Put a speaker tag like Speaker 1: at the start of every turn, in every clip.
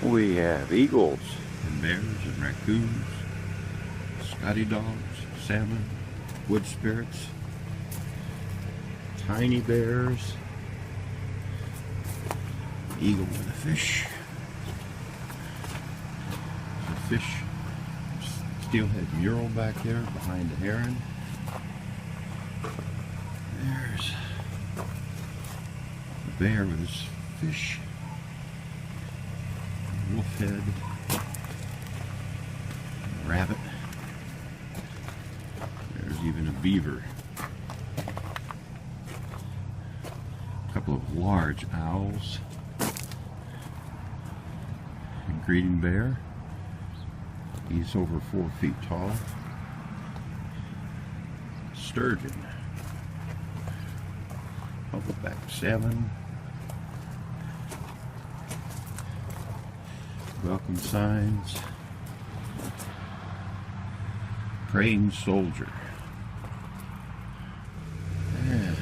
Speaker 1: We have eagles and bears and raccoons, Scotty dogs, salmon, wood spirits, tiny bears, eagle with a fish, the fish steelhead mural back there behind the heron. There's the bear with his fish, wolf head, rabbit. There's even a beaver. A couple of large owls. A greeting bear. He's over 4 feet tall. Sturgeon. Humpback salmon. Welcome signs. Praying soldier. And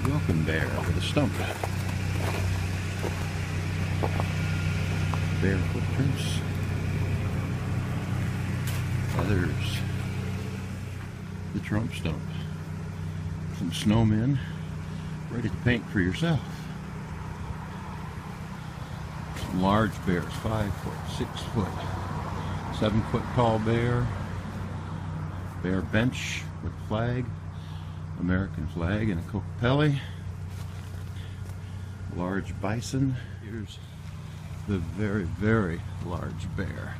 Speaker 1: welcome bear with a stump. Bear footprints. Others. The Trump stump. Some snowmen ready to paint for yourself. Some large bears, 5 foot, 6 foot, 7 foot tall bear. Bear bench with flag, American flag, and a Kokopelli. Large bison. Here's the very, very large bear.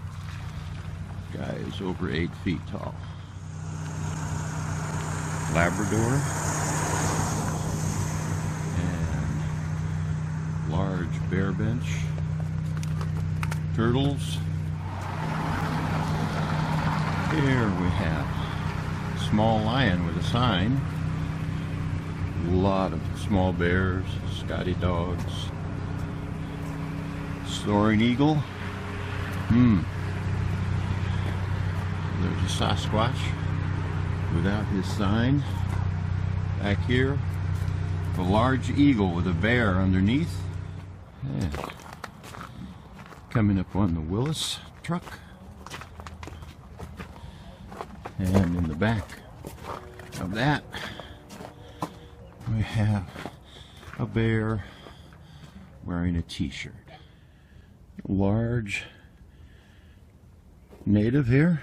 Speaker 1: Guy is over 8 feet tall. Labrador and large bear bench. Turtles. Here we have small lion with a sign. A lot of small bears, Scotty dogs, soaring eagle. There's a Sasquatch without his sign. Back here, a large eagle with a bear underneath. And coming up on the Willis truck. And in the back of that, we have a bear wearing a t-shirt. Large native here.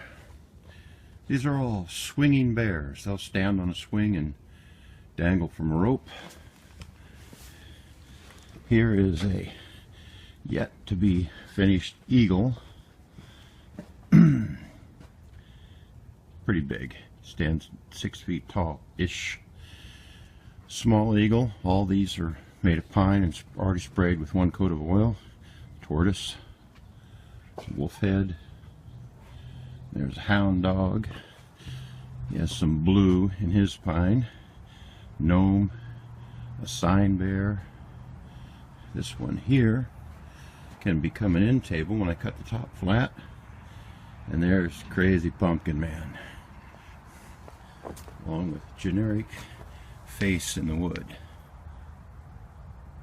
Speaker 1: These are all swinging bears. They'll stand on a swing and dangle from a rope. Here is a yet to be finished eagle. Pretty big. Stands 6 feet tall-ish. Small eagle. All these are made of pine and already sprayed with 1 coat of oil. Tortoise. Wolf head. There's a hound dog. He has some blue in his pine. Gnome. A sign bear. This one here can become an end table when I cut the top flat. And there's Crazy Pumpkin Man, along with generic face in the wood.